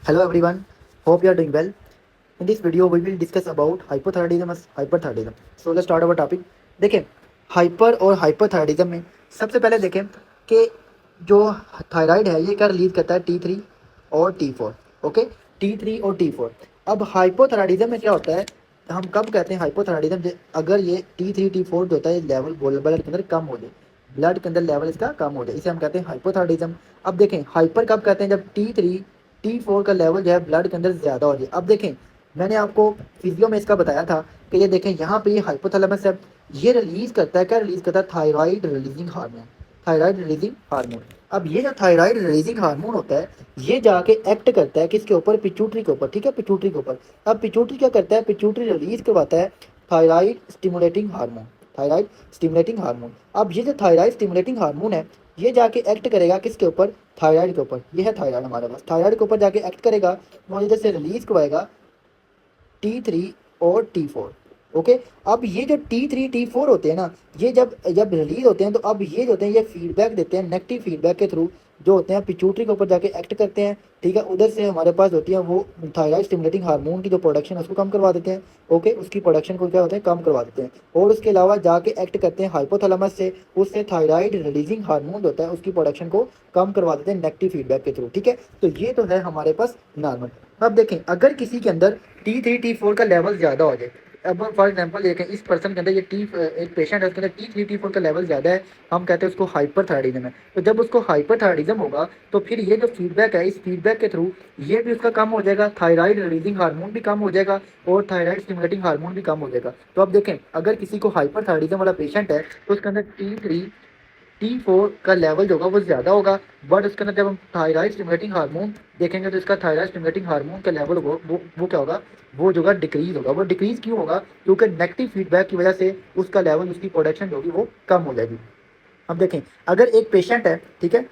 Hello everyone, hope you are doing well. In this video we will discuss about hypothyroidism and hyperthyroidism. So let's start our topic. देखें hyper और hyperthyroidism में सबसे पहले देखें कि जो थायराइड है ये क्या रिलीज करता है T3 और T4. ओके, T3 और T4. अब हाइपोथायराइडिज्म में क्या होता है, हम कब कहते हैं हाइपोथायराइडिज्म, अगर ये T3 T4 जो होता है लेवल ब्लड के अंदर कम हो जाए, ब्लड के अंदर लेवल इसका कम हो जाए, इसे हम कहते हैं हाइपोथायराइडिज्म. अब देखें हाइपर कब कहते हैं, जब T4 का लेवल जो है ब्लड के अंदर ज़्यादा हो जाए. अब देखें मैंने आपको फिजियो में इसका बताया था कि ये देखें यहाँ पे ये हाइपोथैलेमस है, ये रिलीज करता है, क्या रिलीज करता है, thyroid releasing hormone. Thyroid releasing hormone. अब ये जो थायराइड रिलीजिंग हार्मोन होता है ये जाके एक्ट करता है किसके ऊपर, पिट्यूटरी के ऊपर. ठीक है, पिट्यूटरी के ऊपर. अब पिट्यूटरी क्या करता है, पिट्यूटरी रिलीज करवाता है thyroid stimulating hormone. Thyroid stimulating hormone. अब ये जो थायराइड स्टिमुलेटिंग हार्मोन है ये जाके एक्ट करेगा किसके ऊपर, थायराइड के ऊपर. ये है थायराइड हमारे पास, थायराइड के ऊपर जाके एक्ट करेगा और इधर से रिलीज करवाएगा T3 और T4. ओके, अब ये जो T3 T4 होते हैं ना, ये जब जब रिलीज होते हैं तो अब ये जो होते हैं ये फीडबैक देते हैं, नेगेटिव फीडबैक के थ्रू जो होते हैं पिट्यूटरी के ऊपर जाके एक्ट करते हैं. ठीक है, उधर से हमारे पास होती है वो थायराइड स्टिमुलेटिंग हार्मोन की जो प्रोडक्शन है उसको कम करवा देते हैं. ओके, उसकी प्रोडक्शन को क्या होता है, कम करवा देते हैं. और उसके अलावा जाके एक्ट करते हैं हाइपोथैलेमस से, उससे थायराइड रिलीजिंग हार्मोन होता है उसकी प्रोडक्शन को कम करवा देते हैं नेगेटिव फीडबैक के थ्रू. ठीक है, तो ये तो है हमारे पास नॉर्मल. अब देखें अगर किसी के अंदर T3 T4 का लेवल ज़्यादा हो जाए, अब फॉर एग्जांपल देखें इस पर्सन के अंदर ये एक पेशेंट है उसके अंदर T3 T4 का लेवल ज़्यादा है, हम कहते हैं उसको हाइपरथायराइडिज्म है. तो जब उसको हाइपरथायराइडिज्म होगा तो फिर ये जो फीडबैक है इस फीडबैक के थ्रू ये भी उसका कम हो जाएगा, थायराइड रिलीजिंग हार्मोन भी कम हो जाएगा और थायराइड स्टिमुलेटिंग हार्मोन भी कम हो जाएगा. तो अब देखें अगर किसी को हाइपरथायराइडिज्म वाला पेशेंट है तो उसके अंदर T4 का लेवल जो होगा वो ज़्यादा होगा, बट उसके अंदर जब हम थायराइड स्टिमुलेटिंग हार्मोन देखेंगे तो इसका थायराइड स्टिमुलेटिंग हार्मोन का लेवल वो क्या होगा, वो जो होगा डिक्रीज होगा. वो डिक्रीज क्यों होगा, क्योंकि नेगेटिव फीडबैक की वजह से उसका लेवल, उसकी प्रोडक्शन जो होगी वो कम हो जाएगी. अब देखें अगर एक पेशेंट है, ठीक है,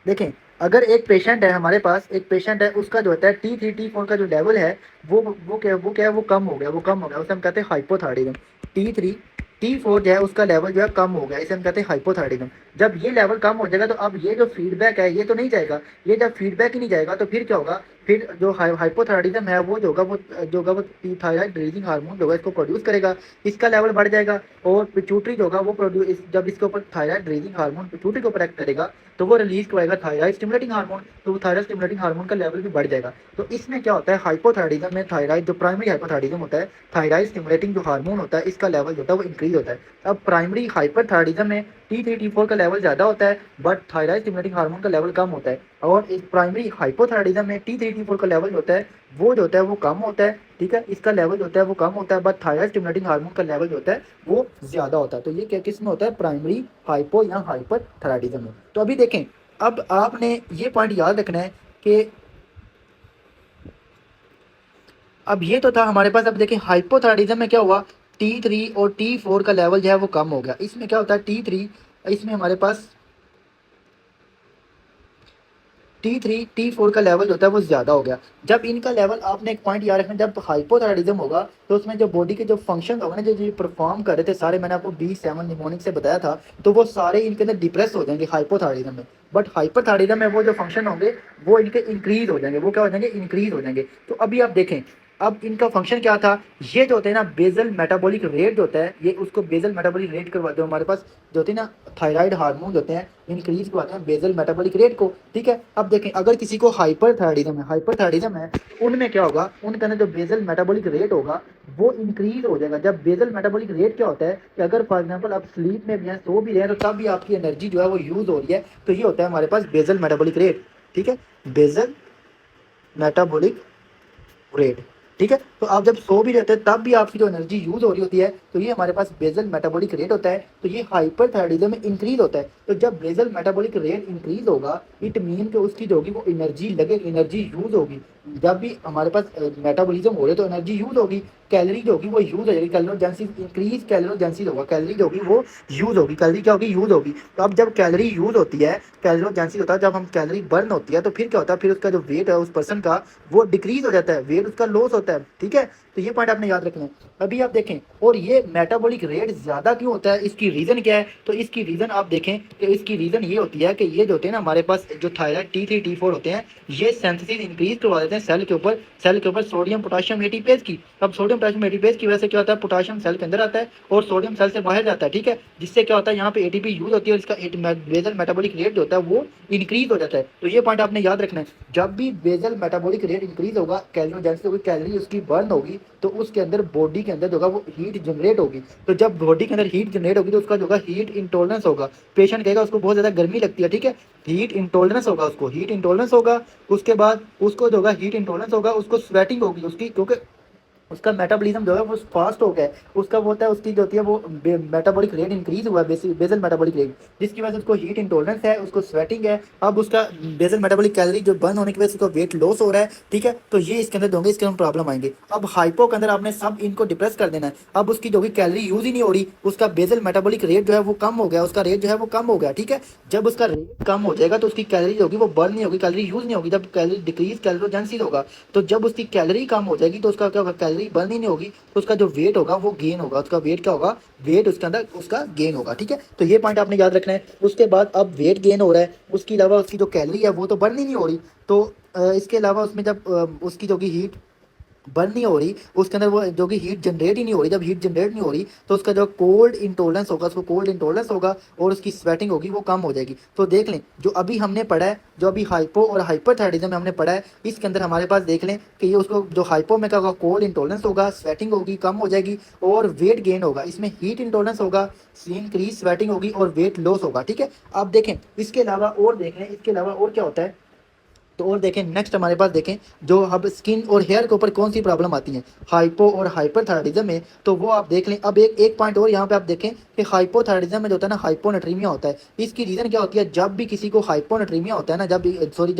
देखें अगर एक पेशेंट है हमारे पास, एक पेशेंट है उसका जो होता है T3 T4 का जो लेवल है वो क्या है, वो कम हो गया, वो कम हो गया, उसे हम कहते हैं हाइपोथायराइडिज्म. T3 T4 जो है उसका लेवल जो है कम हो गया, इसे हम कहते हैं हाइपोथायराइडिज्म. जब ये लेवल कम हो जाएगा तो अब ये जो फीडबैक है ये तो नहीं जाएगा, ये जब फीडबैक ही नहीं जाएगा तो फिर क्या होगा, फिर जो हाइपोथायराइडिज्म है वो जो होगा वो थायराइड रिलीजिंग हार्मोन जो होगा इसको प्रोड्यूस करेगा, इसका लेवल बढ़ जाएगा. और पिट्यूटरी जो होगा वो प्रोड्यूस, जब इसके ऊपर थायराइड रिलीजिंग हार्मोन पिट्यूटरी के ऊपर एक्ट करेगा तो वो रिलीज करवाएगा थायराइड स्टिमुलेटिंग हार्मोन, तो थायराइड स्टिमुलेटिंग हार्मोन का लेवल भी बढ़ जाएगा. तो इसमें क्या होता है, हाइपोथायराइडिज्म में थायराइड जो प्राइमरी हाइपोथायराइडिज्म होता है, थायराइड स्टिमुलेटिंग जो हार्मोन होता है इसका लेवल जो होता है वो इंक्रीज होता है. अब प्राइमरी हाइपरथायराइडिज्म में T3 T4 का लेवल ज़्यादा होता है बट थायराइड स्टिमुलेटिंग हार्मोन का लेवल कम होता है. और इस प्राइमरी हाइपोथायराइडिज्म में T3 T4 का लेवल होता है वो जो होता है वो कम होता है. ठीक है, इसका लेवल जो होता है वो कम होता है बट थायराइड स्टिमुलेटिंग हार्मोन का लेवल जो होता है वो ज़्यादा होता है. तो ये क्या किस में होता है, प्राइमरी हाइपो या हाइपरथायराइडिज्म में. तो अभी देखें, अब आपने ये पॉइंट याद रखना है कि अब ये तो था हमारे पास. अब देखें हाइपोथायराइडिज्म में क्या हुआ, T3 और T4 का लेवल जो है वो कम हो गया. इसमें क्या होता है T3, इसमें हमारे पास T3 T4 का लेवल जो होता है वो ज़्यादा हो गया. जब इनका लेवल, आपने एक पॉइंट याद रखना, जब हाइपोथायराइडिज्म होगा तो उसमें जो बॉडी के जो फंक्शन होगा ना, जो परफॉर्म कर रहे थे सारे, मैंने आपको B7 निमोनिक से बताया था, तो वो सारे इनके अंदर डिप्रेस हो जाएंगे हाइपोथायराइडिज्म में. बट हाइपरथायराइडिज्म में वो जो फंक्शन होंगे वो इनके इंक्रीज हो जाएंगे, वो क्या हो जाएंगे, इंक्रीज हो जाएंगे. तो अभी आप देखें अब इनका फंक्शन क्या था, ये जो होते हैं ना बेजल मेटाबॉलिक रेट जो होता है, ये उसको बेजल मेटाबॉलिक रेट करवाते हैं हमारे पास जो होती है ना थायराइड हार्मोन होते हैं, इंक्रीज करवाते हैं बेजल मेटाबॉलिक रेट को. ठीक है, अब देखें अगर किसी को हाइपरथायराइडिज्म है उनमें क्या होगा, उनके अंदर जो बेजल मेटाबॉलिक रेट होगा वो इंक्रीज हो जाएगा. जब बेजल मेटाबॉलिक रेट क्या होता है कि अगर फॉर एग्जांपल आप स्लीप में भी हैं, सो भी रहे हैं, तो तब भी आपकी एनर्जी जो है वो यूज़ हो रही है, तो ये होता है हमारे पास बेजल मेटाबॉलिक रेट. ठीक है, बेजल मेटाबॉलिक रेट. ठीक है, तो आप जब सो भी रहते हैं तब भी आपकी जो एनर्जी यूज हो रही होती है, तो ये हमारे पास बेजल मेटाबॉलिक रेट होता है. तो ये हाइपरथायराइडिज्म में इंक्रीज होता है. तो जब बेजल मेटाबॉलिक रेट इंक्रीज होगा इट मीन कि उसकी जो होगी वो एनर्जी लगे, एनर्जी यूज होगी. जब भी हमारे पास मेटाबॉलिज्म हो रहे तो एनर्जी यूज होगी, कैलोरी जो होगी वो यूज हो जाएगी, कैलोरोजेंसी इंक्रीज, कैलोरोजेंसी होगा, कैलोरी जो होगी वो यूज होगी, कैलोरी क्या होगी, यूज होगी. तो अब जब कैलोरी यूज होती है, कैलोरोजेंसी होता है, जब हम कैलोरी बर्न होती है तो फिर क्या होता है, फिर उसका जो वेट है उस पर्सन का वो डिक्रीज हो जाता है, वेट उसका लॉस होता है. ठीक है, तो ये पॉइंट आपने याद रखना है. अभी आप देखें, और ये मेटाबॉलिक रेट ज़्यादा क्यों होता है, इसकी रीज़न क्या है, तो इसकी रीज़न आप देखें कि इसकी रीज़न ये होती है कि ये जो होते हैं ना हमारे पास जो थायराइड T3 T4 होते हैं, ये सेंथिसिस इंक्रीज करवा देते हैं सेल के ऊपर सोडियम पोटाशियम एटीपेज की। अब सोडियम पोटाशियम एटीपेज की वजह से क्या होता है, पोटाशियम सेल के अंदर आता है और सोडियम सेल से बाहर जाता है, ठीक है, जिससे क्या होता है यहाँ पे एटीपी यूज होती है और इसका बेसल मेटाबॉलिक रेट जो होता है वो इंक्रीज हो जाता है। तो ये पॉइंट आपने याद रखना है, जब भी बेसल मेटाबॉलिक रेट इंक्रीज होगा, कैलोरीजेंसी होगी, कैलोरी उसकी बर्न होगी, तो उसके अंदर बॉडी के अंदर जो होगा वो हीट जनरेट होगी। तो जब बॉडी के अंदर हीट जनरेट होगी तो उसका जो होगा हीट इंटॉलरेंस होगा। पेशेंट कहेगा उसको बहुत ज़्यादा गर्मी लगती है, ठीक है, हीट इंटॉलरेंस होगा, उसको हीट इंटॉलरेंस होगा। उसके बाद उसको जो होगा हीट इंटॉलरेंस होगा, उसको स्वेटिंग होगी उसकी, क्योंकि उसका मेटाबॉलिज्म जो है वो फास्ट हो गया है। उसका वो होता है, उसकी जो होती है वो मेटाबॉलिक रेट इंक्रीज हुआ है, बेसल मेटाबॉलिक रेट, जिसकी वजह से उसको हीट इंटॉलरेंस है, उसको स्वेटिंग है। अब उसका बेसल मेटाबॉलिक कैलोरी जो बर्न होने की वजह से उसका वेट लॉस हो रहा है, ठीक है। तो ये इसके अंदर होंगे, इसके अंदर प्रॉब्लम आएंगे। अब हाइपो के अंदर आपने सब इनको डिप्रेस कर देना है। अब उसकी जो भी कैलोरी यूज ही नहीं हो रही, उसका बेसल मेटाबॉलिक रेट जो है वो कम हो गया, उसका रेट जो है वो कम हो गया, ठीक है। जब उसका रेट कम हो जाएगा तो उसकी कैलोरी होगी वो बर्न नहीं होगी, कैलोरी यूज नहीं होगी। जब कैलोरी डिक्रीज कैलोरोजेंसिस होगा, तो जब उसकी कैलोरी कम हो जाएगी तो उसका क्या होगा, कैलोरी बर्न ही नहीं होगी, तो उसका जो वेट होगा वो गेन होगा। उसका वेट क्या होगा, वेट उसके अंदर उसका गेन होगा, ठीक है। तो ये पॉइंट आपने याद रखना है। उसके बाद अब वेट गेन हो रहा है, उसके अलावा उसकी जो कैलोरी है वो तो बर्न ही नहीं हो रही। तो इसके अलावा उसमें जब उसकी जो कि हीट बर्न नहीं हो रही, उसके अंदर वो जो कि हीट जनरेट ही नहीं हो रही, जब हीट जनरेट नहीं हो रही तो उसका जो कोल्ड इंटॉलरेंस होगा, उसको कोल्ड इंटॉलरेंस होगा और उसकी स्वेटिंग होगी वो कम हो जाएगी। तो देख लें जो अभी हमने पढ़ा है, जो अभी हाइपो और हाइपरथायराइडिज्म में हमने पढ़ा है, इसके अंदर हमारे पास देख लें कि ये उसको जो हाइपो में क्या होगा, कोल्ड इंटॉलरेंस होगा, स्वेटिंग होगी, कम हो जाएगी और वेट गेन होगा। इसमें हीट इंटॉलरेंस होगा, इंक्रीज स्वेटिंग होगी और वेट लॉस होगा, ठीक है। अब देखें इसके अलावा और देख लें, इसके अलावा और क्या होता है। तो और देखें नेक्स्ट हमारे पास देखें जो अब स्किन और हेयर के ऊपर कौन सी प्रॉब्लम आती है हाइपो और हाइपरथायराइडिज्म में, तो वो आप देख लें। अब एक पॉइंट और यहाँ पे आप देखें कि हाइपोथायराइडिज्म में जो होता है ना, हाइपोनेट्रीमिया होता है। इसकी रीज़न क्या होती है, जब भी किसी को हाइपोनेट्रीमिया होता है ना, जब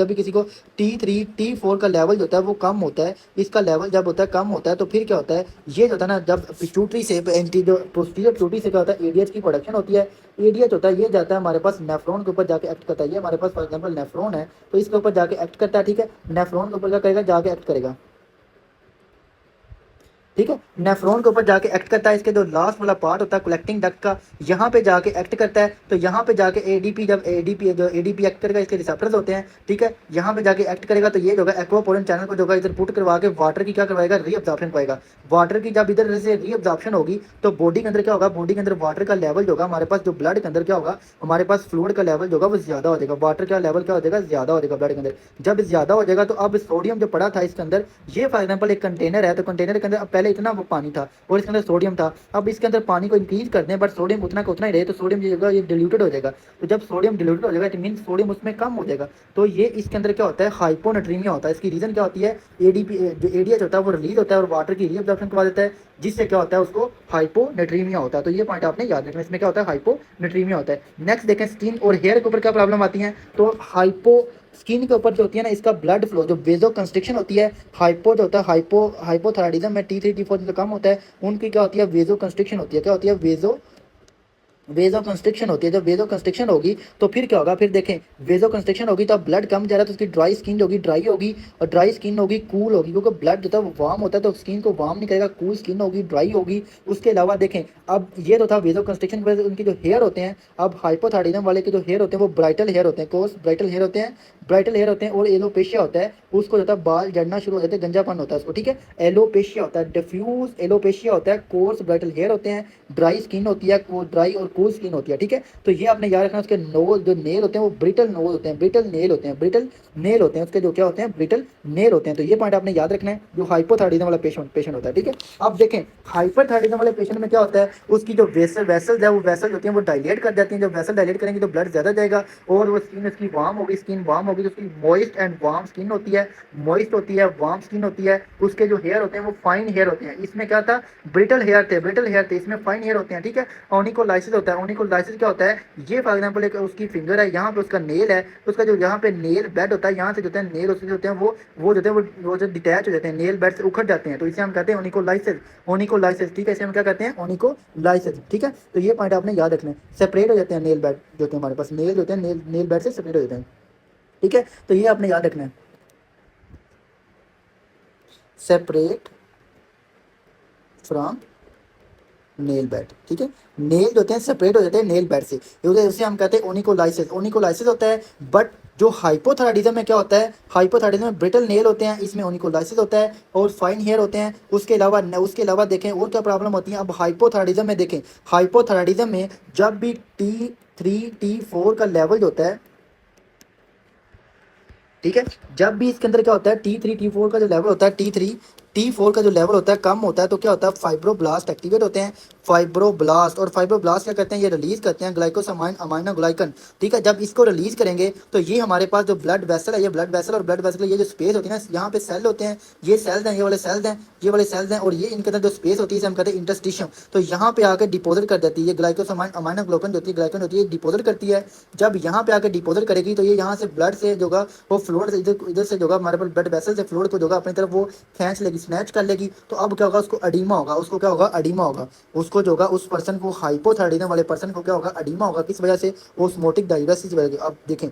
भी किसी को T3 T4 का लेवल जो होता है वो कम होता है, इसका लेवल जब होता है कम होता है, तो फिर क्या होता है, ये जो होता है ना, जब पिट्यूटरी से एंटी जो पोस्टीरियर पिट्यूटरी से क्या होता है, एडीएच की प्रोडक्शन होती है। एडीएच होता है, ये जाता है हमारे पास नेफ्रॉन के ऊपर जाके एक्ट करता है। ये हमारे पास फॉर एग्जाम्पल नेफ्रॉन है, तो इसके ऊपर जाके एक्ट करता है, ठीक है। नेफ्रॉन के ऊपर क्या करेगा, जाके एक्ट करेगा, ठीक है। नेफ्रॉन के ऊपर जाके एक्ट करता है। इसके जो लास्ट वाला पार्ट होता है कलेक्टिंग डक्ट का, यहाँ पे जाके एक्ट करता है। तो यहाँ पे जाके एडीपी, जब एडीपी एक्ट करेगा, इसके रिसेप्टर्स होते हैं, ठीक है, यहाँ पे जाके एक्ट करेगा तो ये जो है एक्वापोरेंट चैनल को जो है इधर पुट करवा के वाटर की क्या करवाएगा, रीअब्जॉर्प्शन पाएगा। वाटर की जब इधर से रीअब्जॉर्प्शन होगी तो बॉडी के अंदर क्या होगा, बॉडी के अंदर वाटर का लेवल जो होगा, हमारे पास जो ब्लड के अंदर क्या होगा, हमारे पास फ्लूइड का लेवल जो होगा वो ज्यादा हो जाएगा, वाटर का लेवल क्या हो जाएगा, ज्यादा हो जाएगा ब्लड के अंदर। जब ज्यादा हो जाएगा तो अब सोडियम जो पड़ा था इसके अंदर, ये फॉर एग्जाम्पल एक कंटेनर है, तो कंटेनर के अंदर अब पहले इतना वो पानी था और इसके अंदर सोडियम था। अब इसके अंदर पानी को इंक्रीज कर दें बट सोडियम उतना का उतना ही रहे, तो सोडियम जो होगा ये डिल्यूटेड हो जाएगा। तो जब सोडियम डिल्यूटेड हो जाएगा इट मीन सोडियम उसमें कम हो जाएगा। तो ये इसके अंदर क्या होता है, हाइपोनेट्रीमिया होता है। इसकी रीजन क्या होती है, एडीपी जो एडीएच होता है वो रिलीज होता है और वाटर की रीअब्जॉर्प्शन करवा देता है, जिससे क्या होता है उसको हाइपोनेट्रीमिया होता है। तो ये पॉइंट आपने याद रखना, इसमें क्या होता है, हाइपोनेट्रीमिया होता है। नेक्स्ट देखें स्किन और हेयर के ऊपर क्या प्रॉब्लम आती है। तो हाइपो स्किन के ऊपर जो होती है ना, इसका ब्लड फ्लो जो वेजो कंस्ट्रिक्शन होती है, हाइपो जो होता है हाइपोथायराइडिज्म में T3 T4 जो कम होता है, उनकी क्या होती है, वेजो कंस्ट्रिक्शन होती है। क्या होती है, वेजो कंस्ट्रिक्शन होती है। जब वेजो कंस्ट्रिक्शन होगी तो फिर क्या होगा, फिर देखें वेजो कंस्ट्रिक्शन होगी तो अब ब्लड कम जा रहा है तो उसकी ड्राई स्किन होगी, ड्राई होगी, और ड्राई स्किन होगी कूल होगी, क्योंकि ब्लड जो था वो वार्म होता है तो स्किन को वार्म नहीं करेगा, कूल स्किन होगी, ड्राई होगी। उसके अलावा देखें अब ये तो था वेजो कंस्ट्रिक्शन की वजह से उनके जो हेयर होते हैं, अब हाइपोथायराइडिज्म वाले के जो हेयर होते हैं वो ब्राइटल हेयर होते हैं, कोर्स ब्राइटल हेयर होते हैं, ब्राइटल हेयर होते हैं। और एलोपेशिया होता है, उसको जो था बाल जड़ना शुरू हो जाते हैं, गंजापन होता है उसको, ठीक है। एलोपेशिया होता है, डिफ्यूज एलोपेशिया होता है, कोर्स ब्राइटल हेयर होते हैं, ड्राई स्किन होती है, ड्राई और कूल स्किन होती है, ठीक है। तो ये आपने याद रखना। उसके नोज जो नेल होते हैं वो ब्रिटल नोज होते हैं, ब्रिटल नेल होते हैं, ब्रिटल नेल होते हैं उसके, जो क्या होते हैं, ब्रिटल नेल होते हैं। तो ये पॉइंट आपने याद रखना है जो हाइपोथायराइडिज्म वाला पेशेंट होता है, ठीक है। अब देखें हाइपरथायराइडिज्म वाले पेशेंट में क्या होता है, उसकी जो वेसल्स है वो वेसल होती है वो डायलेट कर जाती है। जब वेसल डायलेट करेंगे तो ब्लड ज्यादा जाएगा और वो स्किन उसकी वार्म होगी, स्किन वार्म होगी तो उसकी मॉइस्ट एंड वार्म स्किन होती है, मॉइस्ट होती है, वार्म स्किन होती है। उसके जो हेयर होते हैं वो फाइन हेयर होते हैं। इसमें क्या था, ब्रिटल हेयर थे, इसमें फाइन हेयर होते हैं, ठीक है। ओनिकोलाइसिस होता है। ओनिकोलाइसिस क्या होता है, ये फॉर एग्जांपल एक उसकी फिंगर है, यहाँ पे उसका नेल है, तो उसका जो यहाँ पे नेल बेड होता है, यहाँ से जो है नेल उसके जो होते हैं वो जो है वो जो डिटैच हो जाते हैं, नेल बेड से उखड़ जाते हैं, तो इसे हम कहते हैं ओनिकोलाइसिस। ओनिकोलाइसिस, ठीक है, इसे हम क्या कहते हैं, ओनिकोलाइसिस, ठीक है। तो ये पॉइंट आपने याद रखना है। सेपरेट हो जाते हैं नेल बेड जो होते हैं हमारे पास, नेल होते हैं, नेल बेड से सेपरेट हो जाते हैं, ठीक है। तो ये आपने याद रखना है, सेपरेट फ्रॉम नेल बेड, ठीक है। नेल जो होते हैं सेपरेट हो जाते हैं नेल बेड से, उसे हम कहते हैं ओनिकोलाइसिस, ओनिकोलाइसिस होता है। बट जो हाइपोथायराइडिज्म में क्या होता है, हाइपोथायराइडिज्म में ब्रिटल नेल होते हैं, इसमें ओनिकोलाइसिस होता है और फाइन हेयर होते हैं। उसके अलावा देखें और क्या प्रॉब्लम होती है। अब हाइपोथायराइडिज्म में देखें, हाइपोथायराइडिज्म में जब भी T3 T4 का लेवल जो होता है, ठीक है, जब भी इसके अंदर क्या होता है T3 T4 का जो लेवल होता है, T3 T4 का जो लेवल होता है कम होता है, तो क्या होता है फाइब्रोब्लास्ट एक्टिवेट होते हैं। फाइब्रोब्लास्ट, और फाइब्रोब्लास्ट क्या करते हैं, ये रिलीज करते हैं ग्लाइकोसामाइन अमाइनोग्लाइकन, ठीक है। जब इसको रिलीज करेंगे तो ये हमारे पास जो ब्लड वेसल है, ये ब्लड वेसल और ब्लड वेसल ये जो स्पेस होती है ना, यहाँ पे सेल होते हैं, ये सेल्स हैं, ये वाले सेल्स हैं, ये वाले सेल्स हैं, और ये इनके अंदर जो स्पेस होती है इसे हम कहते हैं इंटरस्टिशियम। तो यहाँ पे आकर डिपोजिट कर देती है ये ग्लाइकोसामाइन अमाइनोग्लोकन जो होती है, ग्लाइकन होती है, डिपोजिट करती है। जब यहाँ पे आकर डिपोजिट करेगी तो ये यहाँ से ब्लड से जो होगा वो फ्लूइड इधर इधर से जो होगा हमारे पास ब्लड वेसल से फ्लूइड को जो होगा अपनी तरफ वो खींच लेगी, स्नैच कर लेगी। तो अब क्या होगा, उसको अडीमा होगा, उसको क्या होगा, अडीमा होगा। उसको जो होगा उस पर्सन को, हाइपोथायराइडिज्म वाले पर्सन को क्या होगा, अडीमा होगा। किस वजह से, ओस्मोटिक डायवर्सिस की वजह से। अब देखें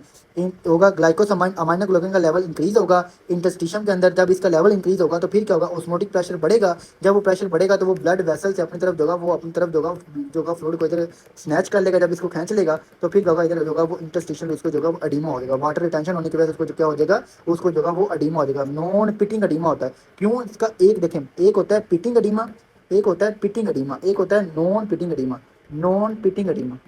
होगा ग्लाइकोसामाइन अमाइनोग्लोबिन का लेवल इंक्रीज होगा इंटेस्टिशियम के अंदर। जब इसका लेवल इंक्रीज होगा तो फिर क्या होगा, ओस्मोटिक प्रेशर बढ़ेगा। जब वो प्रेशर बढ़ेगा तो वो ब्लड वेसल से अपनी तरफ जो होगा वो अपनी तरफ जो होगा फ्लूइड को इधर स्नैच कर लेगा। जब इसको खींच लेगा तो फिर क्या होगा, इधर जो होगा वो इंटेस्टिशियम उसको जो होगा वो अडीमा हो जाएगा। वाटर रिटेंशन होने की वजह से उसको क्या हो जाएगा, उसको जो होगा वो अडीमा हो जाएगा। नॉन पिटिंग अडीमा होता है। क्यों, इसका एक देखें, एक होता है पिटिंग अडीमा, एक होता है पिटिंग अडीमा, एक होता है non pitting oedema. Non pitting oedema,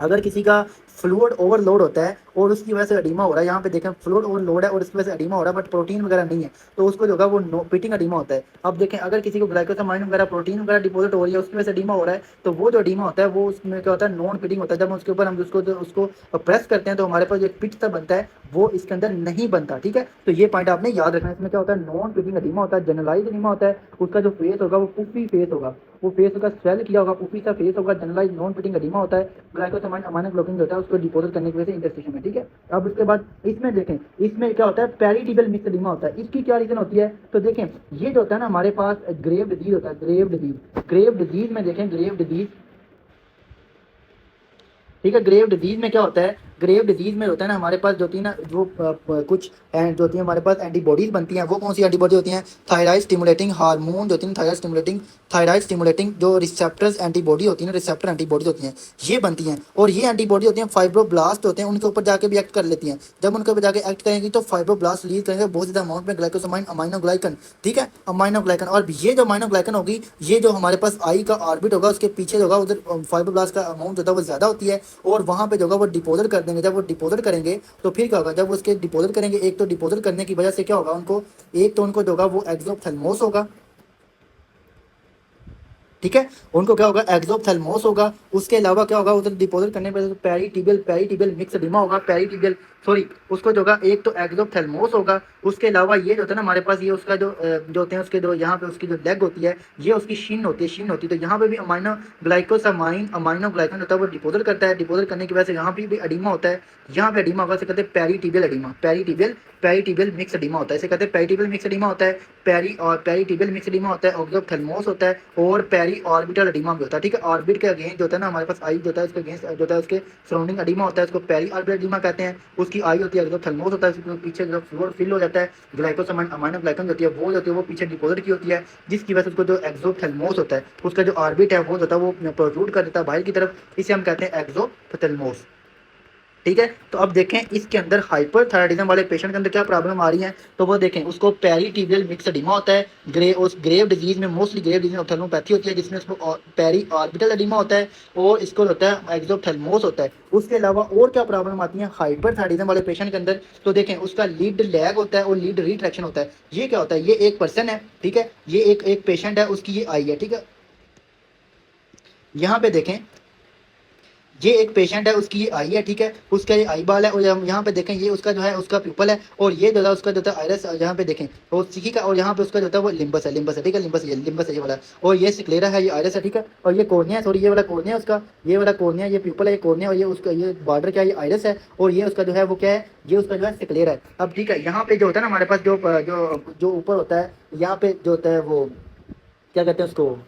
अगर किसी का फ्लूइड ओवरलोड होता है और उसकी वजह से अडीमा हो रहा है, यहाँ पे देखें फ्लूइड ओवरलोड है और उसकी वजह से अडीमा हो रहा है, बट प्रोटीन वगैरह नहीं है, तो उसको जो होगा वो पिटिंग अडीमा होता है। अब देखें अगर किसी को ग्लाइकोसामाइन वगैरह प्रोटीन वगैरह डिपोजिट हो रही है उसकी वजह से अडीमा हो रहा है, तो वो जो अडीमा होता है वो उसमें क्या होता है, नॉन पिटिंग होता है। जब उसके ऊपर हम उसको प्रेस करते हैं तो हमारे पास जो एक पिट सा बनता है वो इसके अंदर नहीं बनता, ठीक है। तो ये पॉइंट आपने याद रखना है। इसमें क्या होता है, नॉन पिटिंग अडीमा होता है, जनरलाइज अडीमा होता है। उसका जो फेस होगा वो पुफी फेस होगा, वो फेस होगा स्वेल किया होगा, पुफी सा फेस होगा, जनरलाइज नॉन पिटिंग अडीमा होता है। ग्लाइकोसामाइन अमाइनोग्लोबिन होता है उसको डिपोजिट करने की वजह से इंटरस्टिशियम में, ठीक है। अब उसके बाद इसमें देखें, इसमें क्या होता है, पेरिटिबल मिक्स एडिमा होता है। इसकी क्या रीजन होती है, तो देखें ये जो होता है ना हमारे पास ग्रेव डिजीज होता है, ग्रेव डिजीज। ग्रेव डिजीज में देखें, ग्रेव डिजीज, ठीक है। ग्रेव डिजीज में क्या होता है, ग्रेव डिजीज में होता है ना हमारे पास जो होती है ना जो कुछ जो होती है हमारे पास एंटीबॉडीज बनती हैं। वो कौन सी एंटीबॉडी होती हैं, थायराइड स्टिमुलेटिंग हार्मोन जो होती है, थायराइड स्टिमुलेटिंग जो रिसेप्टर्स एंटीबॉडी होती है ना, रिसेप्टर एंटीबॉडीज होती हैं, ये बनती हैं। और ये एंटीबॉडी होती हैं फाइब्रोब्लास्ट होते हैं, उनके ऊपर जाके भी एक्ट कर लेती हैं। जब उनके ऊपर जाके एक्ट करेंगी तो फाइब्रोब्लास्ट रिलीज करेंगे बहुत ज़्यादा अमाउंट में ग्लाइकोसामाइन अमाइनोग्लाइकन, ठीक है, अमाइनोग्लाइकन। और ये जो अमाइनोग्लाइकन होगी, ये जो हमारे पास आई का ऑर्बिट होगा उसके पीछे होगा, उधर फाइब्रोब्लास्ट का अमाउंट जो होता है वो ज़्यादा होती है और वहाँ पे जो होगा वो डिपोजिट कर देंगे। जब वो डिपोजिट करेंगे तो फिर क्या होगा, जब उसके डिपोजिट करेंगे, एक तो डिपोजिट करने की वजह से क्या होगा उनको, एक तो उनको जो होगा वो एक्सोप्थेल्मोस होगा, ठीक है, उनको क्या होगा, एक्सोप्थेल्मोस होगा। उसके अलावा क्या होगा, उधर डिपोजिट करने पर पेरीटिबियल मिक्स एडिमा होगा, पेरीटिबियल सॉरी, उसको जो होगा एक तो एक्सोप्थेल्मोस होगा। उसके अलावा ये जो होता है ना हमारे पास, ये उसका जो होते हैं उसके जो यहाँ पे उसकी जो लेग होती है, ये उसकी शिन होती है, शिन होती है। तो यहाँ पे भी अमाइनोग्लाइकन होता है वो डिपोजिट करता है। डिपोजिट करने की वजह से यहाँ पे भी अडीमा होता है। यहाँ पे अडीमा होगा, इसे कहते हैं पेरीटिबियल अडीमा, पेरीटिबियल मिक्स एडिमा होता है, इसे कहते हैं पेरीटिबियल मिक्स एडिमा होता है। पेरीटिबियल मिक्स एडिमा होता है, एक्सोप्थेल्मोस होता है और पेरी ऑर्बिटल अडीमा भी होता है, ठीक है। ऑर्बिट के अगेंस्ट जो होता है ना हमारे पास आई जो होता है, उसके अगेंस्ट जो होता है उसके सराउंडिंग अडीमा होता है, उसको पेरी ऑर्बिटल अडीमा कहते हैं। उसकी आई होती है, एक्सोप्थेल्मोस होता है, उसके पीछे जो फ्लोर फिल हो जाता है, ग्लाइकोसामाइन अमाइनोग्लाइकन होती है वो जो होती है वो पीछे डिपोजिट की होती है, जिसकी वजह से उसको जो एक्सोप्थेल्मोस होता है, उसका जो ऑर्बिट है वो जो होता है वो प्रोट्रूड कर देता है बाहर की तरफ, इसे हम कहते हैं एक्सोप्थेल्मोस, ठीक है। तो अब देखें इसके अंदर हाइपरथायराइडिज्म वाले पेशेंट के अंदर क्या प्रॉब्लम आ रही है, तो वो देखें उसको पेरीटिबियल मिक्स एडिमा होता है। उस ग्रेव डिजीज में मोस्टली ग्रेव डिजीज ऑप्थेल्मोपैथी होती है, जिसमें उसको पेरी ऑर्बिटल एडिमा होता है और इसको होता है एक्सोप्थेल्मोस होता है। उसके अलावा और क्या प्रॉब्लम आती है हाइपरथायराइडिज्म वाले पेशेंट के अंदर, तो देखें उसका लीड लैग होता है और लीड रिट्रैक्शन होता है। ये क्या होता है, ये एक पर्सन है, ठीक है, ये एक पेशेंट है, उसकी ये आई है, ठीक है। यहाँ पे देखें ये एक पेशेंट है, उसकी ये आई है, ठीक है, उसका ये आई बाल है और यहाँ पे देखें ये उसका जो है उसका पिपल है और ये जो है उसका जो है आयरस यहाँ पे देखें और सीखी का, और यहाँ पे उसका जो है वो लिम्बस है, ठीक है, लिम्बस है ये वाला, और ये सिक्लेरा है, ये आयरस है, ठीक है, और ये कोर्निया है, सॉरी ये वाला कोर्निया उसका, ये वाला कोर्निया, ये पिपल है, ये कोर्निया, और ये उसका ये बॉर्डर क्या है, ये आयरस है, और ये उसका जो है वो क्या है, ये उसका जो है सिक्लेरा है। अब ठीक है, यहाँ पे जो होता है ना हमारे पास जो जो जो ऊपर होता है, यहाँ पे जो होता है वो क्या कहते हैं उसको,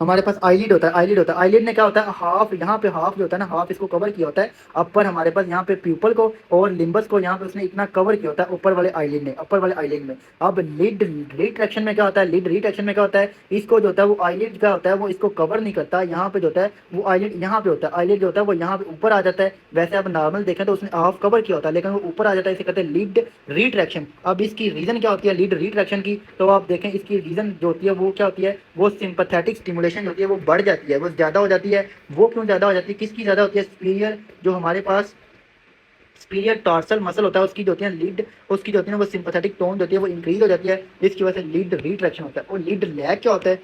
हमारे पास आईलिड होता है, आईलिड होता है, आईलिड ने क्या होता है, हाफ यहाँ पे हाफ जो होता है ना, हाफ इसको कवर किया होता है। अपर हमारे पास यहाँ पे प्यूपल को और लिम्बस को यहाँ पे उसने इतना कवर किया होता है ऊपर वाले आईलिड ने, ऊपर वाले आईलिड में। अब लिड रिट्रैक्शन में क्या होता है, लिड रिट्रैक्शन में क्या होता है, इसको जो होता है वो आईलिड क्या होता है, वो इसको कवर नहीं करता। यहाँ पे जो होता है वो आईलिड यहाँ पे होता है, आईलिड जो होता है वो यहाँ पे ऊपर आ जाता है। वैसे आप नॉर्मल देखें तो उसने हाफ कवर किया होता है, लेकिन वो ऊपर आ जाता है, इसे कहते हैं लिड रिट्रैक्शन। अब इसकी रीजन क्या होती है लीड रिट्रैक्शन की, तो आप देखें इसकी रीजन जो होती है वो क्या होती है, वो सिंपैथेटिक स्टिमुलेशन होती है वो बढ़ जाती है, वो ज़्यादा हो जाती है। वो क्यों ज़्यादा हो जाती है, किसकी ज़्यादा होती है, सुपीरियर जो हमारे पास सुपीरियर टॉर्सल मसल होता है उसकी जो होती है लीड, उसकी जो होती है वो सिंपैथेटिक टोन जो होती है वो इंक्रीज हो जाती है, जिसकी वजह से लीड रिट्रैक्शन होता है। और लीड लैग क्या होता है,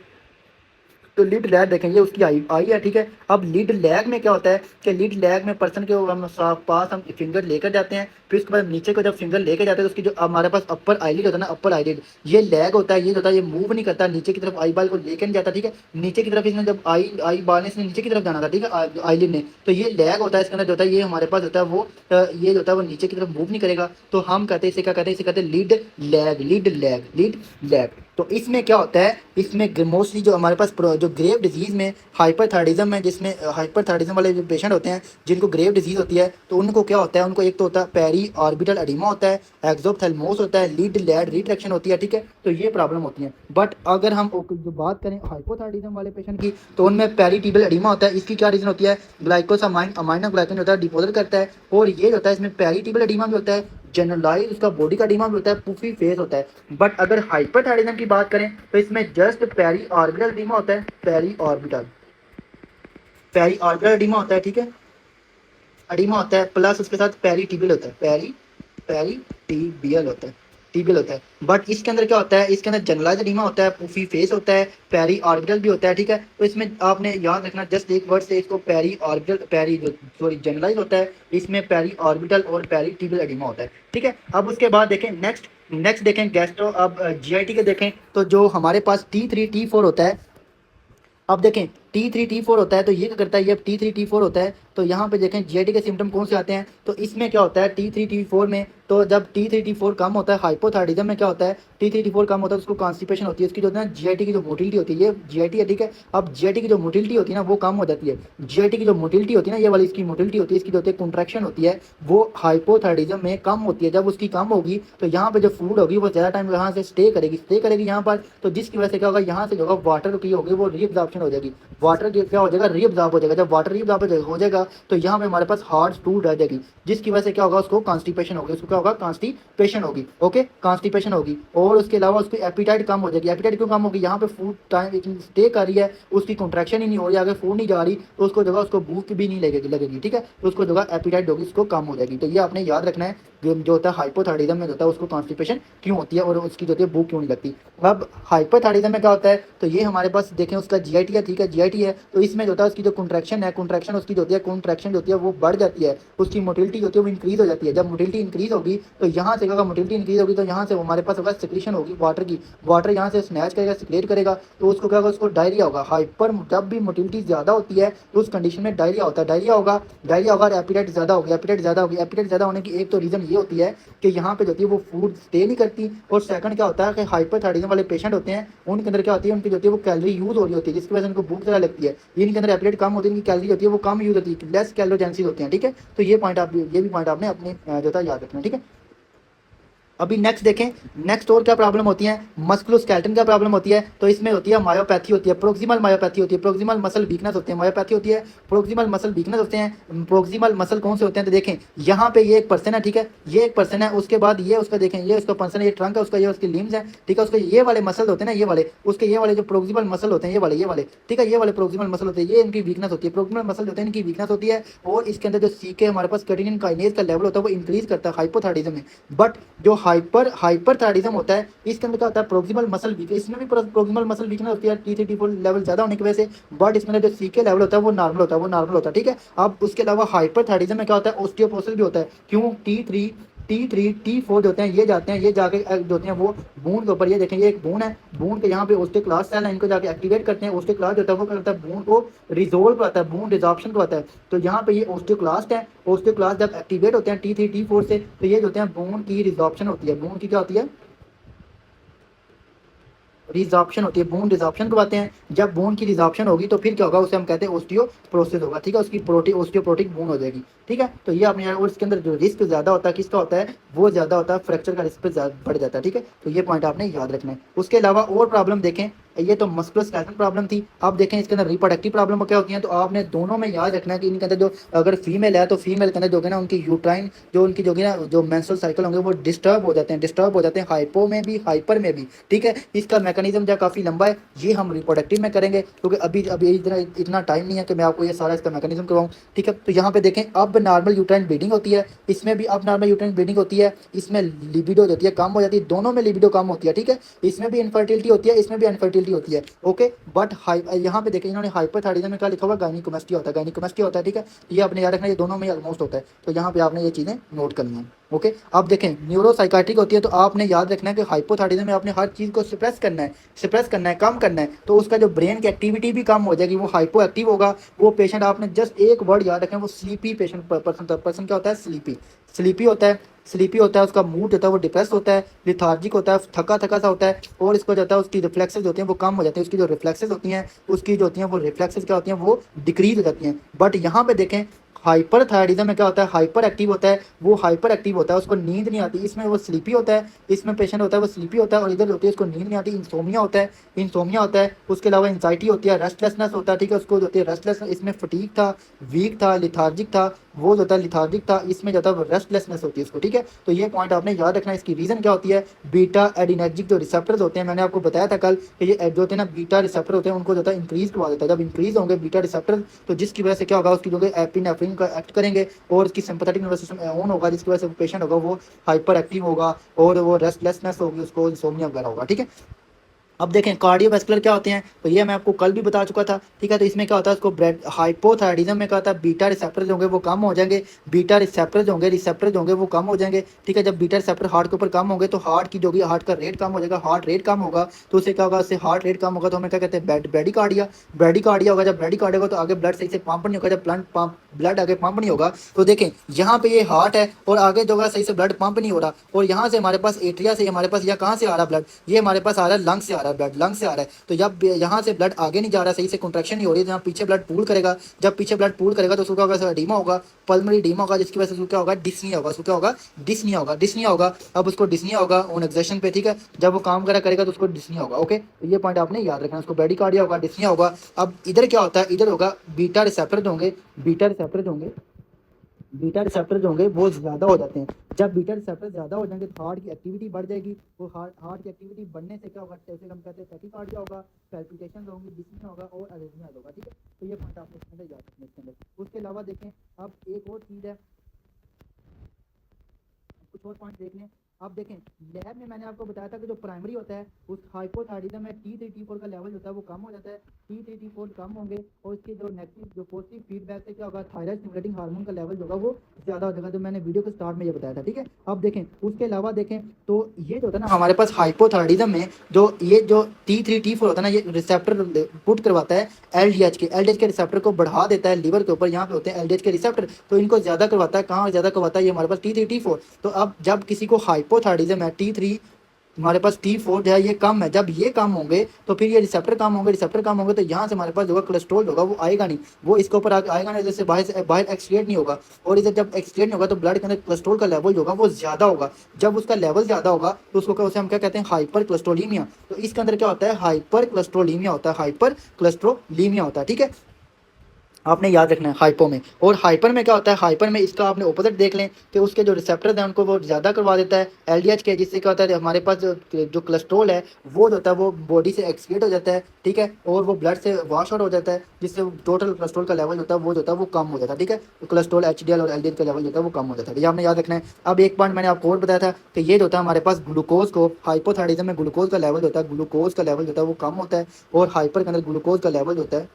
तो लीड लैग देखेंगे उसकी आई आई है, ठीक है। अब लीड लैग में क्या होता है कि लीड लैग में पर्सन के हम पास हम फिंगर लेकर जाते हैं, फिर उसके बाद नीचे को जब फिंगर लेकर जाते हैं तो उसकी जो हमारे पास अपर आईलिड होता है ना, अपर आईलिड ये लैग होता है, ये होता है ये मूव नहीं करता नीचे की तरफ, आई बाल को लेकर नहीं जाता, ठीक है। नीचे की तरफ इसने जब आई बाल ने इसने नीचे की तरफ जाना था, ठीक है, आईलिड ने, तो ये लैग होता है इसके अंदर जो होता है, ये हमारे पास होता है वो ये जो होता है वो नीचे की तरफ मूव नहीं करेगा। तो हम कहते हैं इसे क्या कहते हैं, इसे कहते हैं lead lag, lead lag, lead lag. तो इसमें क्या होता है, इसमें मोस्टली जो हमारे पास जो ग्रेव डिजीज़ में हाइपरथायराइडिज्म है, जिसमें हाइपरथायराइडिज्म वाले जो पेशेंट होते हैं जिनको ग्रेव डिजीज़ होती है, तो उनको क्या होता है, उनको एक तो होता है पेरी ऑर्बिटल एडिमा होता है, एक्सोप्थेल्मोस होता है, लीड लैड रिट्रैक्शन होती है, ठीक है। तो ये प्रॉब्लम होती है। बट अगर हम जो बात करें हाइपोथायराइडिज्म वाले पेशेंट की, तो उनमें पेरीटिबल एडिमा होता है। इसकी क्या रीज़न होती है, ग्लाइकोसामाइन अमाइनो ग्लाइकन होता है डिपोजिट करता है, और ये होता है इसमें पेरीटिबल एडिमा भी होता है, जनरलाइज उसका बॉडी का एडिमा भी होता है, पुफी फेस होता है। बट अगर हाइपरथायराइडिज्म की बात करें तो इसमें जस्ट पेरी ऑर्बिटल एडिमा होता है, periorbital, periorbital oedema होता है, ठीक है, एडिमा होता है, प्लस उसके साथ पेरीटिबियल होता है, पेरीटिबियल होता है, टिबियल होता है। बट इसके अंदर क्या होता है, इसके अंदर जनरलाइज एडिमा होता है, पुफी फेस होता है, पेरी ऑर्बिटल भी होता है, ठीक है। तो इसमें आपने याद रखना जस्ट एक वर्ड से इसको, पेरी ऑर्बिटल, पेरी जो सॉरी जनरलाइज होता है, इसमें पेरी ऑर्बिटल और पेरी टिबियल एडिमा होता है, ठीक है। अब उसके बाद देखें नेक्स्ट देखें गैस्ट्रो, अब जीआईटी के देखें तो जो हमारे पास T3 T4 होता है, अब देखें T3 T4 होता है, तो ये क्या करता है, ये T3 T4 होता है। तो यहाँ पे देखें जीआईटी के सिम्टम कौन से आते हैं, तो इसमें क्या होता है T3 T4 में, तो जब T3 T4 कम होता है हाइपोथायराइडिज्म में क्या होता है, T3 T4 कम होता है उसको कॉन्स्टिपेशन होती है, उसकी जो है ना जीआईटी की जो मोटिलिटी होती है, ये जीआईटी है, ठीक है। अब जीआईटी की जो मोटिलिटी होती है ना वो कम हो जाती है, जीआईटी की जो मोटिलिटी होती है ना, ये वाली इसकी मोटिलिटी होती है, इसकी जो होती है कॉन्ट्रैक्शन होती है, वो हाइपोथायराइडिज्म में कम होती है। जब उसकी कम होगी तो यहाँ पे जो फूड होगी वो ज़्यादा टाइम यहाँ से स्टे करेगी यहाँ पर, तो जिसकी वजह से क्या होगा, यहाँ से जो होगा वाटर की होगी वो रीअब्जॉर्प्शन हो जाएगी, वाटर क्या हो जाएगा, रीअब्जॉर्ब हो जाएगा। जब वाटर रीअब्जॉर्ब हो जाएगा तो यहाँ पे हमारे पास हार्ड स्टूल रह जाएगी, जिसकी वजह से क्या होगा, उसको कॉन्स्टिपेशन होगी, उसको क्या होगा, कॉन्स्टिपेशन होगी, ओके, कॉन्स्टिपेशन होगी। और उसके अलावा उसकी एपिटाइट कम हो जाएगी। एपिटाइट क्यों कम होगी, यहाँ पे फूड टाइम स्टे कर रही है, उसकी कॉन्ट्रैक्शन ही नहीं हो रही, आगे फूड नहीं जा रही, तो उसको जगह उसको भूख भी नहीं लगेगी, ठीक है। तो उसको जगह एपिटाइट होगी, उसको कम हो जाएगी। तो ये आपने याद रखना है, जो होता है हाइपोथायराइडिज्म में होता है उसको कॉन्स्टिपेशन क्यों होती है और उसकी जो होती है भूख क्यों नहीं लगती। अब हाइपोथायराइडिज्म में क्या होता है, तो ये हमारे पास देखें उसका जीआईटी है, ठीक है, जीआईटी है, तो इसमें जो होता है उसकी जो कॉन्ट्रैक्शन है, कॉन्ट्रैक्शन उसकी जो होती है, कॉन्ट्रैक्शन जो होती है वो बढ़ जाती है, उसकी मोटिलिटी होती है वो इंक्रीज हो जाती है। जब मोटिलिटी इंक्रीज होगी तो यहाँ से अगर मोटिलिटी इंक्रीज होगी तो यहाँ से हमारे पास होगा सिक्रीशन होगी वाटर की, वाटर यहाँ से स्नैच करेगा, सिक्रेट करेगा, तो उसको क्या होगा, उसको डायरिया होगा। हाइपर जब भी मोटिलिटी ज़्यादा होती है तो उस कंडीशन में डायरिया होता है, डायरिया होगा और एपिटाइट ज़्यादा होगी, एपिटाइट ज़्यादा होने की एक तो रीज़न ये होती है कि यहाँ पे जो होती है वो फूड स्टे नहीं करती, और सेकंड क्या होता है कि हाइपरथायराइडिज्म वाले पेशेंट होते हैं उनके अंदर क्या होती है, उनकी जो होती है वो कैलोरी यूज़ हो रही होती है, जिसकी वजह से उनको भूख ज़्यादा लगती है। इनके अंदर एपिटाइट कम होती है, इनकी कैलोरी होती है वो कम यूज़ होती है, लेस कैलोजेंसीज होती हैं, ठीक है। तो ये पॉइंट आप, ये भी पॉइंट आपने अपने जो था याद रखना, ठीक है। अभी नेक्स्ट देखें, नेक्स्ट और क्या प्रॉब्लम होती है, मस्कुलोस्केलेटन क्या प्रॉब्लम होती है, तो इसमें होती है मायोपैथी होती है, प्रोक्सिमल मायोपैथी होती है, प्रोक्सिमल मसल वीकनेस होती है, मायोपैथी होती है, प्रोक्सिमल मसल वीकनेस होते हैं। प्रोक्सिमल मसल कौन से होते हैं, तो देखें यहाँ पे ये एक पर्सन है, ठीक है, ये एक पर्सन है, उसके बाद ये उसका देखें, ये उसका पर्सन है, ये ट्रंक है उसका, ये उसके लिम्स है, ठीक है, उसके ये वाले मसल होते हैं ना, ये वाले उसके ये वाले जो प्रोक्सिमल मसल होते हैं, ये वाले ठीक है, ये वाले प्रोक्सिमल मसल होते हैं, ये इनकी वीकनेस होती है, प्रोक्सिमल मसल होते हैं इनकी वीकनेस होती है। और इसके अंदर जो सीके हमारे पास क्रेटिनिन काइनेज का लेवल होता है वो इंक्रीज करता है हाइपोथायराइडिज्म में। बट जो हाइपरथायराइडिज्म होता है इसके अंदर क्या होता है, प्रोक्सिमल मसल वीकनेस, इसमें भी प्रोक्सिमल मसल वीकनेस होती है T3 T4 लेवल ज़्यादा होने की वजह से। बट इसके अंदर जो सीके लेवल होता है वो नॉर्मल होता है, ठीक है। अब उसके अलावा हाइपरथायराइडिज्म में क्या होता है, ऑस्टियोपोरोसिस भी होता है। क्यों, T3 T4 जो होते हैं ये जाते हैं, ये जाके जो होते हैं वो बून के ऊपर, ये देखें ये एक बून है, बून के यहाँ पे ओस्टियोक्लास्ट सेल है, इनको जाके एक्टिवेट करते हैं। ओस्टियोक्लास्ट जो होता है वो क्या करता है, बून को रिजोल्व करता है, बून रिजॉर्प्शन करवाता है। तो यहाँ पे ये ओस्टियोक्लास्ट है, ओस्टियोक्लास्ट जब एक्टिवेट होते हैं T3 T4 से, तो ये जो होते हैं बून की रिजॉर्प्शन होती है, बून की क्या होती है, रिजॉर्प्शन होती है, बोन रिजॉर्प्शन करवाते हैं। जब बोन की रिजॉर्प्शन होगी तो फिर क्या होगा, उसे हम कहते हैं ओस्टियोप्रोसिस होगा, ठीक है, उसकी ओस्टियोप्रोटिक बोन हो जाएगी, ठीक है। तो ये आपने यार, और इसके अंदर जो रिस्क ज़्यादा होता है किसका होता है, वो ज़्यादा होता है, फ्रैक्चर का रिस्क बढ़ जाता है, ठीक है। तो ये पॉइंट आपने याद रखना है। उसके अलावा और प्रॉब्लम देखें, ये तो मस्कुलोस्केलेटल प्रॉब्लम थी। अब देखें इसके अंदर रिप्रोडक्टिव प्रॉब्लम क्या होती है, तो आपने दोनों में याद रखना है कि इनके अंदर जो, अगर फीमेल है तो फीमेल के अंदर जो है ना, उनकी यूट्राइन जो उनकी जो है ना, जो मेंस्ट्रुअल साइकिल होंगे वो डिस्टर्ब हो जाते हैं हाइपो में भी, हाइपर में भी, ठीक है। इसका मैकेनिज्म जो काफ़ी लंबा है, ये हम रिप्रोडक्टिव में करेंगे, क्योंकि अभी अभी इतना टाइम नहीं है कि मैं आपको ये सारा इसका मैकेनिज्म करवाऊँ, ठीक है। तो यहाँ पे देखें, अब नॉर्मल यूट्राइन ब्लीडिंग होती है, इसमें भी अब नॉर्मल यूट्राइन ब्लीडिंग होती है, इसमें लिबिडो होती है, कम हो जाती है, दोनों में लिबिडो कम होती है, ठीक है। इसमें भी इनफर्टिलिटी होती है, इसमें भी अनफर्टिलिटी होती है, ओके। बट यहाँ पे देखें, इन्होंने हाइपरथायराइडिज्म में क्या लिखा हुआ, गायनिकोमेस्टिया होता है, गायनिकोमेस्टिया होता है, ठीक है। ये आपने याद रखना, ये दोनों में ऑलमोस्ट होता है, तो यहाँ पे आपने ये चीज़ें नोट करनी है, ओके। अब देखें, न्यूरोसाइकाट्रिक होती है, तो आपने याद रखना है कि हाइपोथायराइडिज्म में आपने हर चीज़ को सप्रेस करना है, कम करना है, तो उसका जो ब्रेन की एक्टिविटी भी कम हो जाएगी, वो हाइपो एक्टिव होगा। वो पेशेंट, आपने जस्ट एक वर्ड याद रखें, वो स्लीपी पेशेंट, पर्सन क्या होता है, स्लीपी होता है, उसका मूड होता है वो डिप्रेस होता है, लिथार्जिक होता है, थका थका सा होता है, और इसको जो होता है उसकी रिफ्लेक्सेस होती हैं वो कम हो जाती हैं, उसकी जो रिफ्लेक्सेस होती हैं, उसकी जो होती हैं वो रिफ्लेक्सेस क्या होती हैं, वो डिक्रीज हो जाती हैं। बट यहाँ पे देखें, हाइपर थायराइडिज्म में क्या होता है, हाइपर एक्टिव होता है, वो हाइपर एक्टिव होता है, उसको नींद नहीं आती, इसमें वो स्लीपी होता है, इसमें पेशेंट होता है वो स्लीपी होता है, और इधर होती है उसको नींद नहीं आती, इंसोमिया होता है। उसके अलावा एंजाइटी होती है, रेस्टलेसनेस होता है, ठीक है, उसको जो होती है रेस्टलेसनेस, इसमें फटीग था, वीक था, लिथार्जिक था, वो जो होता है लिथार्जिक था, इसमें जो होता है रेस्टलेसनेस होती है उसको, ठीक है। तो ये पॉइंट आपने याद रखना है। इसकी रीज़न क्या होती है, बीटा एडिनर्जिक जो रिसेप्टर्स होते हैं, मैंने आपको बताया था कल कि ये जो होते हैं ना, बीटा रिसेप्टर होते हैं, उनको जो होता है इंक्रीज करवा देता है। जब इंक्रीज होंगे बीटा रिसेप्टर, तो जिसकी वजह से क्या होगा, उसकी जो एपिनेफ्रिन का एक्ट करेंगे, और उसकी सिंपैथेटिक नर्वस सिस्टम ऑन होगा, जिसकी वजह से पेशेंट होगा वो हाइपर एक्टिव होगा, और वो रेस्टलेसनेस होगी, उसको इंसोम्निया वगैरह होगा, ठीक है। अब देखें, कार्डियोवैस्कुलर क्या होते हैं, तो ये मैं आपको कल भी बता चुका था, ठीक है। तो इसमें क्या होता है, उसको ब्रेड हाइपोथायराइडिज्म में क्या होता है, बीटा रिसेप्टर्स होंगे वो कम हो जाएंगे, रिसेप्टर्स होंगे वो कम हो जाएंगे, ठीक है। जब बीटा रिसेप्टर हार्ट के ऊपर कम होंगे, तो हार्ट की जो भी हार्ट का रेट कम हो जाएगा, हार्ट रेट कम होगा, तो उससे क्या होगा, उससे हार्ट रेट कम होगा, तो हमें क्या कहते हैं, ब्रेडिकार्डिया होगा। जब ब्रेडिकार्डिया होगा तो आगे ब्लड सही से पंप नहीं होगा, जब ब्लड आगे पंप नहीं होगा, तो देखें यहाँ पे ये हार्ट है, और आगे जो है सही से ब्लड पंप नहीं हो रहा, और यहाँ से हमारे पास एट्रिया से हमारे पास, या कहाँ से आ रहा ब्लड, ये हमारे पास आ रहा है लंग से आ रहा है, ब्लड लंग से आ रहा है। तो जब यहाँ से ब्लड आगे नहीं जा रहा, सही से कंट्रैक्शन नहीं हो रही, तो यहाँ पीछे ब्लड पूल करेगा, जब पीछे ब्लड पूल करेगा तो उसको क्या होगा, एडीमा होगा, पल्मोनरी एडीमा होगा, जिसकी वजह से क्या होगा, डिस्निया होगा, उसको क्या होगा, डिस्निया होगा। अब उसको डिस्निया होगा ऑन एक्सर्शन पे, ठीक है, जब वो काम करेगा तो उसको डिस्निया होगा, ओके। तो ये पॉइंट आपने याद रखना, उसको ब्रेडिकार्डिया होगा, डिस्निया होगा। अब इधर क्या होता है, इधर होगा बीटा रिसेप्टर जो होंगे, बीटा रिसेप्टर जो होंगे वो ज़्यादा हो जाते हैं। जब बीटा रिसेप्टर ज़्यादा हो जाएंगे तो हार्ट की एक्टिविटी बढ़ जाएगी, वो हार्ट की एक्टिविटी बढ़ने से क्या होगा, जैसे हम कहते हैं टैकीकार्डिया होगा, पैल्पिटेशन होंगी, डिस्निया होगा, और अरेथमिया होगा, ठीक है। तो ये पॉइंट आपने इसके अंदर याद रखना है इसके अंदर। उसके अलावा देखें, अब एक और चीज़ है, कुछ और पॉइंट देख लें। अब देखें, लैब में मैंने आपको बताया था कि जो प्राइमरी होता है, उस हाइपोथायराइडिज्म में T3 T4 का लेवल होता है वो कम हो जाता है, T3 T4 कम होंगे, और इसके जो नेगेटिव जो पॉजिटिव फीडबैक से क्या होगा, थायराइड स्टिमुलेटिंग हार्मोन का लेवल होगा वो ज़्यादा हो जाएगा, जो मैंने वीडियो के स्टार्ट में ये बताया था, ठीक है। अब देखें, उसके अलावा देखें, तो ये जो होता है ना हमारे पास हाइपोथायराइडिज्म में, जो T3 T4 होता है ना, ये रिसेप्टर पुट करवाता है एल डी एच के रिसेप्टर को बढ़ा देता है लीवर के ऊपर, यहाँ पे होते हैं एल डी एच के रिसेप्टर, तो इनको ज़्यादा करवाता है, कहाँ ज़्यादा करवाता है, ये हमारे पास T3 T4। तो अब जब किसी को हाइपोथायराइडिज्म है, T3 हमारे पास T4 जो है ये कम है, जब ये कम होंगे तो फिर ये रिसेप्टर कम होंगे, तो यहाँ से हमारे पास जो है कोलेस्ट्रॉल होगा वो आएगा नहीं, वो इसके ऊपर आएगा नहीं, जैसे बाहर एक्सक्रिएट नहीं होगा, और इधर जब एक्सक्रिएट नहीं होगा तो ब्लड के अंदर कोलेस्ट्रॉल का लेवल जो होगा वो ज़्यादा होगा। जब उसका लेवल ज़्यादा होगा तो उसको उसे हम क्या कहते हैं, हाइपर कोलेस्ट्रोलीमिया। तो इसके अंदर क्या होता है, हाइपर कोलेस्ट्रोलीमिया होता है, ठीक है। आपने याद रखना है हाइपो में। और हाइपर में क्या होता है, हाइपर में इसका आपने ऑपोजिट देख लें कि उसके जो रिसेप्टर्स हैं उनको वो ज़्यादा करवा देता है एलडीएच के, जिससे क्या होता है हमारे पास जो कोलेस्ट्रॉल है वो जो होता है वो बॉडी से एक्सक्रीट हो जाता है, ठीक है, और वो ब्लड से वॉश आउट हो जाता है, जिससे टोटल कोलेस्ट्रॉल का लेवल होता है वो जो होता है वो कम हो जाता है, ठीक है। तो कोलेस्ट्रॉल एचडीएल और एलडीएच का लेवल जो होता है वो कम हो जाता है, ये आपने याद रखना है। अब एक पॉइंट मैंने आपको और बताया था कि ये जो होता है हमारे पास ग्लूकोज को, हाइपोथायराइडिज्म में ग्लूकोज का लेवल होता है, वो कम होता है, और हाइपर के अंदर ग्लूकोज का लेवल होता है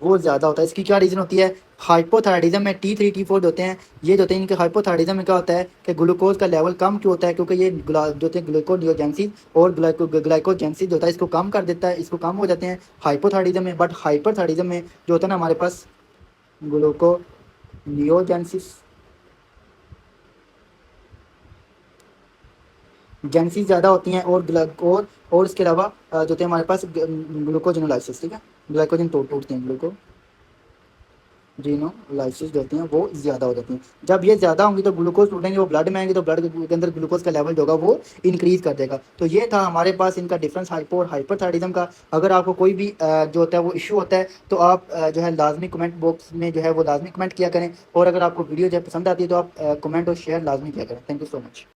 वो ज़्यादा होता है। इसकी क्या रीज़न होती है, हाइपोथायराइडिज्म में T3 T4 होते हैं, ये जो होते हैं इनके हाइपोथायराइडिज्म में क्या होता है कि ग्लूकोज का लेवल कम क्यों होता है, क्योंकि ये जो होते हैं ग्लूकोनियोजेंसिस और ग्लाइकोजेंसिस जो होता है इसको कम कर देता है, इसको कम हो जाते हैं हाइपोथायराइडिज्म में। बट हाइपरथायराइडिज्म में जो होता है ना हमारे पास ग्लूकोनियोजेंसिस जेंसी ज़्यादा होती हैं और और इसके अलावा जो होते हैं हमारे पास ग्लूकोजिनोलाइसिस, ठीक है, ग्लाइकोजन टूटते हैं, ग्लूकोजिनोलाइसिस जो होती हैं वो ज़्यादा हो जाती हैं। जब ये ज़्यादा होंगी तो ग्लूकोज टूटेंगे, वो ब्लड में आएंगे तो ब्लड के अंदर ग्लूकोज का लेवल जो होगा वो इंक्रीज कर देगा। तो ये था हमारे पास इनका डिफरेंस हाइपो और हाइपरथायराइडिज्म का। अगर आपको कोई भी जो होता है वो इशू होता है तो आप जो है लाजमी कमेंट बॉक्स में जो है वो लाजमी कमेंट किया करें, और अगर आपको वीडियो जो है पसंद आती है तो आप कमेंट और शेयर लाजमी किया करें। Thank you so much.